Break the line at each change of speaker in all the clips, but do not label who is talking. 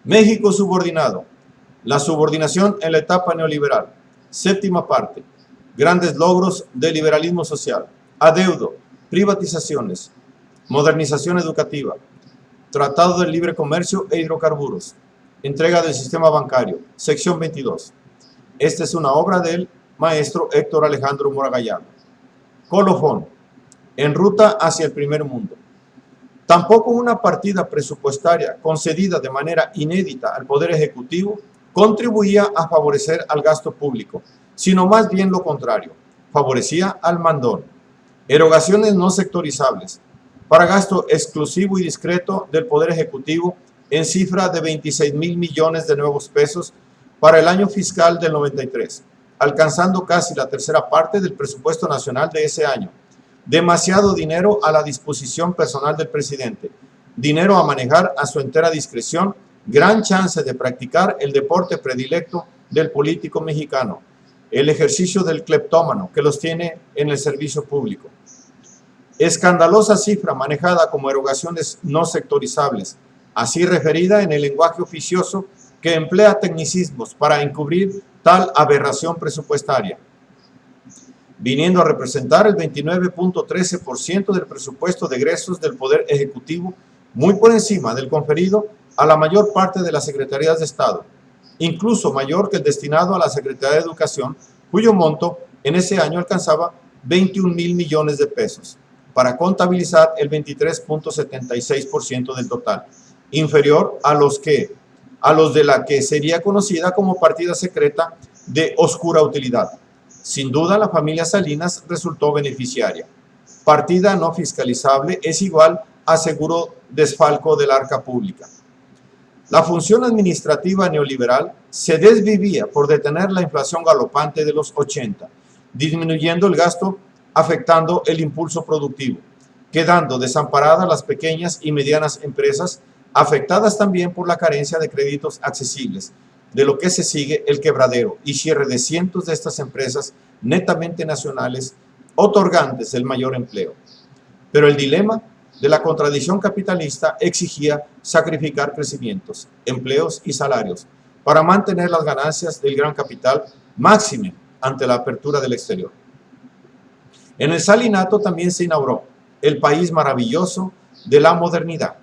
México subordinado. La subordinación en la etapa neoliberal. Séptima parte. Grandes logros del liberalismo social. Adeudo. Privatizaciones. Modernización educativa. Tratado del libre comercio e hidrocarburos. Entrega del sistema bancario. Sección 22. Esta es una obra del maestro Héctor Alejandro Mora Gallardo. Colofón. En ruta hacia el primer mundo. Tampoco una partida presupuestaria concedida de manera inédita al Poder Ejecutivo contribuía a favorecer al gasto público, sino más bien lo contrario, favorecía al mandón. Erogaciones no sectorizables, para gasto exclusivo y discreto del Poder Ejecutivo en cifra de 26,000 millones de nuevos pesos para el año fiscal del 93, alcanzando casi la tercera parte del presupuesto nacional de ese año. Demasiado dinero a la disposición personal del presidente, dinero a manejar a su entera discreción, gran chance de practicar el deporte predilecto del político mexicano, el ejercicio del cleptómano que los tiene en el servicio público. Escandalosa cifra manejada como erogaciones no sectorizables, así referida en el lenguaje oficioso que emplea tecnicismos para encubrir tal aberración presupuestaria, viniendo a representar el 29.13% del presupuesto de egresos del Poder Ejecutivo, muy por encima del conferido a la mayor parte de las secretarías de Estado, incluso mayor que el destinado a la Secretaría de Educación, cuyo monto en ese año alcanzaba 21,000 millones de pesos, para contabilizar el 23.76% del total, inferior a los de la que sería conocida como partida secreta de oscura utilidad. Sin duda, la familia Salinas resultó beneficiaria. Partida no fiscalizable es igual a seguro desfalco del arca pública. La función administrativa neoliberal se desvivía por detener la inflación galopante de los 80, disminuyendo el gasto, afectando el impulso productivo, quedando desamparadas las pequeñas y medianas empresas, afectadas también por la carencia de créditos accesibles, de lo que se sigue el quebradero y cierre de cientos de estas empresas netamente nacionales, otorgantes el mayor empleo. Pero el dilema de la contradicción capitalista exigía sacrificar crecimientos, empleos y salarios para mantener las ganancias del gran capital máxime ante la apertura del exterior. En el Salinato también se inauguró el país maravilloso de la modernidad,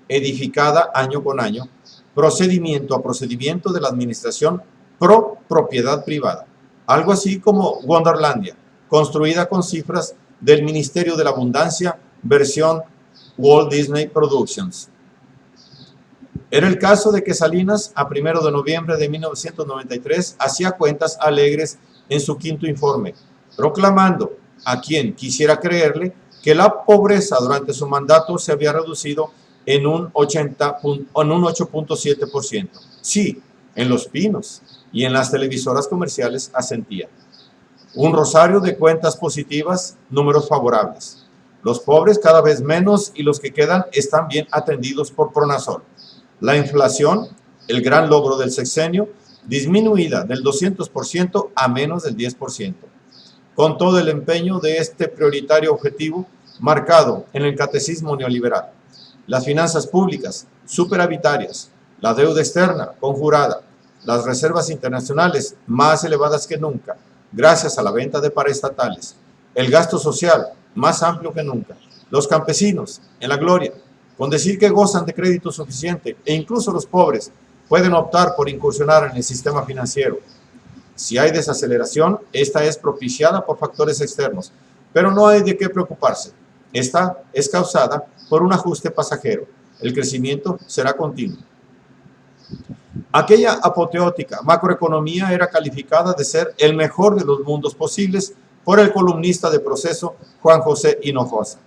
edificada año con año, procedimiento a procedimiento de la administración pro propiedad privada, algo así como Wonderlandia, construida con cifras del Ministerio de la Abundancia, versión Walt Disney Productions. Era el caso de que Salinas, a 1 de noviembre de 1993, hacía cuentas alegres en su quinto informe, proclamando a quien quisiera creerle que la pobreza durante su mandato se había reducido en un 8.7%. Sí, en Los Pinos y en las televisoras comerciales asentía. Un rosario de cuentas positivas, números favorables. Los pobres cada vez menos y los que quedan están bien atendidos por Pronasol. La inflación, el gran logro del sexenio, disminuida del 200% a menos del 10%. Con todo el empeño de este prioritario objetivo marcado en el catecismo neoliberal. Las finanzas públicas superavitarias, la deuda externa conjurada, las reservas internacionales más elevadas que nunca, gracias a la venta de paraestatales, el gasto social más amplio que nunca, los campesinos en la gloria, con decir que gozan de crédito suficiente e incluso los pobres pueden optar por incursionar en el sistema financiero. Si hay desaceleración, esta es propiciada por factores externos, pero no hay de qué preocuparse. Esta es causada por un ajuste pasajero. El crecimiento será continuo. Aquella apoteótica macroeconomía era calificada de ser el mejor de los mundos posibles por el columnista de Proceso Juan José Hinojosa.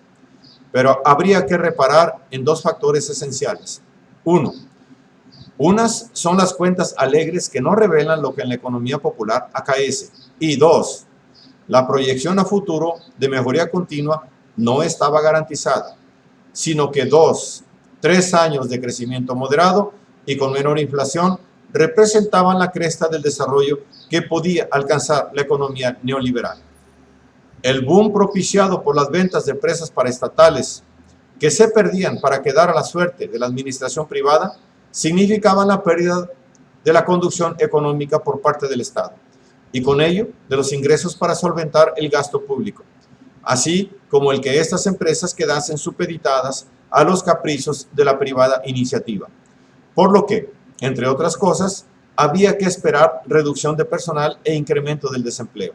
Pero habría que reparar en dos factores esenciales. Uno, unas son las cuentas alegres que no revelan lo que en la economía popular acaece. Y dos, la proyección a futuro de mejoría continua no estaba garantizada, sino que 2, 3 años de crecimiento moderado y con menor inflación representaban la cresta del desarrollo que podía alcanzar la economía neoliberal. El boom propiciado por las ventas de empresas paraestatales que se perdían para quedar a la suerte de la administración privada significaban la pérdida de la conducción económica por parte del Estado y con ello de los ingresos para solventar el gasto público, así como el que estas empresas quedasen supeditadas a los caprichos de la privada iniciativa. Por lo que, entre otras cosas, había que esperar reducción de personal e incremento del desempleo.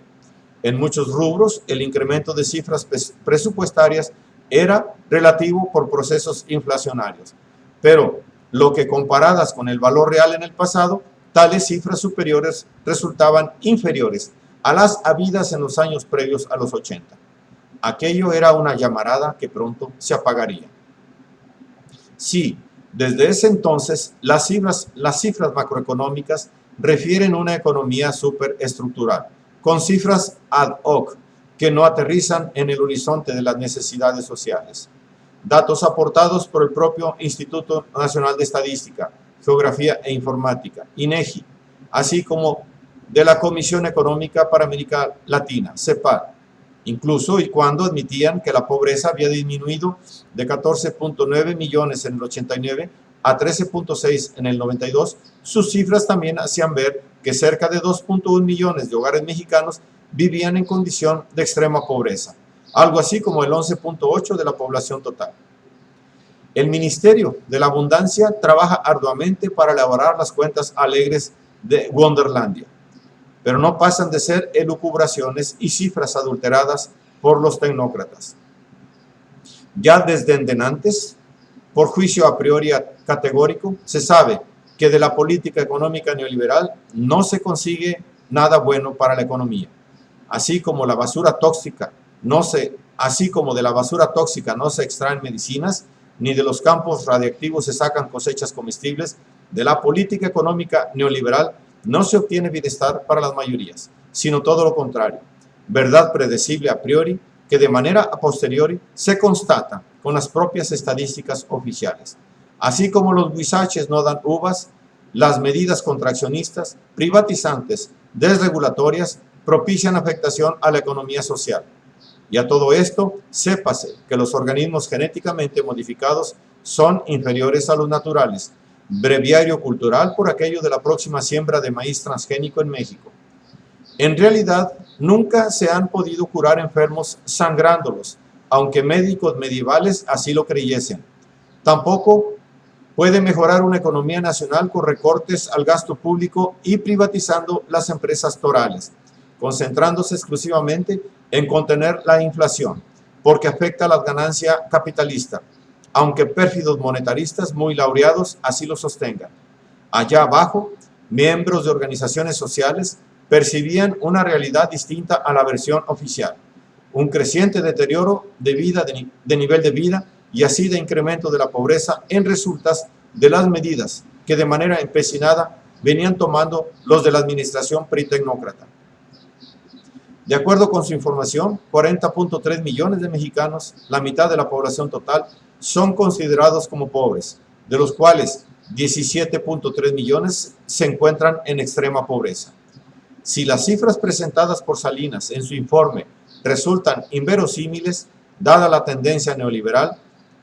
En muchos rubros, el incremento de cifras presupuestarias era relativo por procesos inflacionarios, pero lo que comparadas con el valor real en el pasado, tales cifras superiores resultaban inferiores a las habidas en los años previos a los 80. Aquello era una llamarada que pronto se apagaría. Sí, desde ese entonces las cifras macroeconómicas refieren una economía superestructural, con cifras ad hoc que no aterrizan en el horizonte de las necesidades sociales. Datos aportados por el propio Instituto Nacional de Estadística, Geografía e Informática, INEGI, así como de la Comisión Económica para América Latina, CEPAL, incluso y cuando admitían que la pobreza había disminuido de 14.9 millones en el 89 a 13.6 en el 92, sus cifras también hacían ver que cerca de 2.1 millones de hogares mexicanos vivían en condición de extrema pobreza, algo así como el 11.8 de la población total. El Ministerio de la Abundancia trabaja arduamente para elaborar las cuentas alegres de Wonderlandia, pero no pasan de ser elucubraciones y cifras adulteradas por los tecnócratas. Ya desde endenantes, por juicio a priori categórico, se sabe que de la política económica neoliberal no se consigue nada bueno para la economía, así como de la basura tóxica no se extraen medicinas, ni de los campos radiactivos se sacan cosechas comestibles. De la política económica neoliberal no se obtiene bienestar para las mayorías, sino todo lo contrario, verdad predecible a priori que de manera a posteriori se constata con las propias estadísticas oficiales. Así como los huizaches no dan uvas, las medidas contraccionistas, privatizantes, desregulatorias, propician afectación a la economía social. Y a todo esto, sépase que los organismos genéticamente modificados son inferiores a los naturales. Breviario cultural por aquello de la próxima siembra de maíz transgénico en México. En realidad, nunca se han podido curar enfermos sangrándolos, aunque médicos medievales así lo creyesen. Tampoco puede mejorar una economía nacional con recortes al gasto público y privatizando las empresas torales, concentrándose exclusivamente en contener la inflación, porque afecta a la ganancia capitalista, aunque pérfidos monetaristas muy laureados así lo sostengan. Allá abajo, miembros de organizaciones sociales percibían una realidad distinta a la versión oficial, un creciente deterioro de nivel de vida y así de incremento de la pobreza en resultas de las medidas que de manera empecinada venían tomando los de la administración PRI-tecnócrata. De acuerdo con su información, 40.3 millones de mexicanos, la mitad de la población total, son considerados como pobres, de los cuales 17.3 millones se encuentran en extrema pobreza. Si las cifras presentadas por Salinas en su informe resultan inverosímiles, dada la tendencia neoliberal,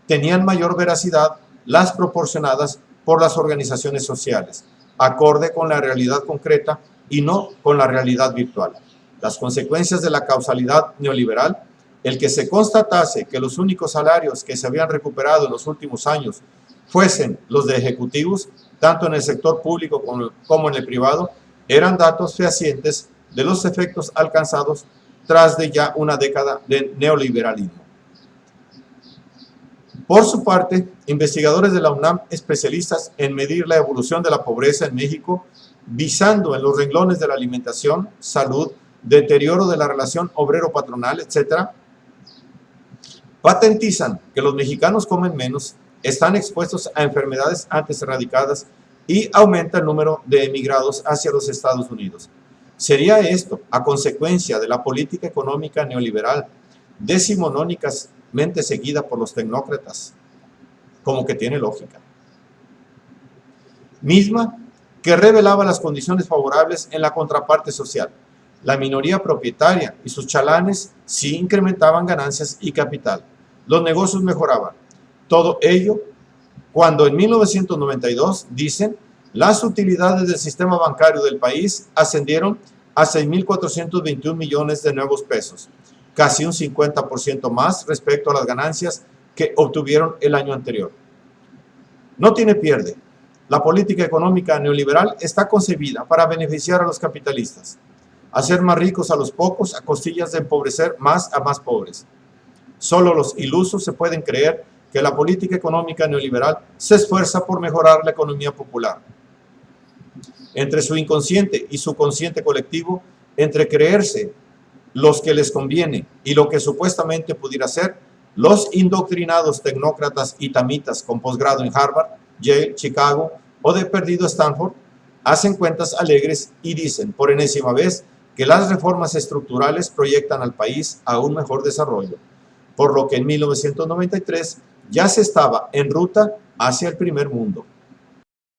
tenían mayor veracidad las proporcionadas por las organizaciones sociales, acorde con la realidad concreta y no con la realidad virtual. Las consecuencias de la causalidad neoliberal, el que se constatase que los únicos salarios que se habían recuperado en los últimos años fuesen los de ejecutivos, tanto en el sector público como en el privado, eran datos fehacientes de los efectos alcanzados tras de ya una década de neoliberalismo. Por su parte, investigadores de la UNAM, especialistas en medir la evolución de la pobreza en México, visando en los renglones de la alimentación, salud, deterioro de la relación obrero-patronal, etc., patentizan que los mexicanos comen menos, están expuestos a enfermedades antes erradicadas y aumenta el número de emigrados hacia los Estados Unidos. ¿Sería esto a consecuencia de la política económica neoliberal decimonónicamente seguida por los tecnócratas? Como que tiene lógica. Misma que revelaba las condiciones favorables en la contraparte social. La minoría propietaria y sus chalanes sí incrementaban ganancias y capital. Los negocios mejoraban. Todo ello cuando en 1992, dicen, las utilidades del sistema bancario del país ascendieron a 6.421 millones de nuevos pesos, casi un 50% más respecto a las ganancias que obtuvieron el año anterior. No tiene pierde. La política económica neoliberal está concebida para beneficiar a los capitalistas, hacer más ricos a los pocos a costillas de empobrecer más a más pobres. Solo los ilusos se pueden creer que la política económica neoliberal se esfuerza por mejorar la economía popular. Entre su inconsciente y su consciente colectivo, entre creerse los que les conviene y lo que supuestamente pudiera ser, los indoctrinados tecnócratas y tamitas con posgrado en Harvard, Yale, Chicago o de perdido Stanford, hacen cuentas alegres y dicen por enésima vez que las reformas estructurales proyectan al país a un mejor desarrollo, por lo que en 1993 ya se estaba en ruta hacia el primer mundo.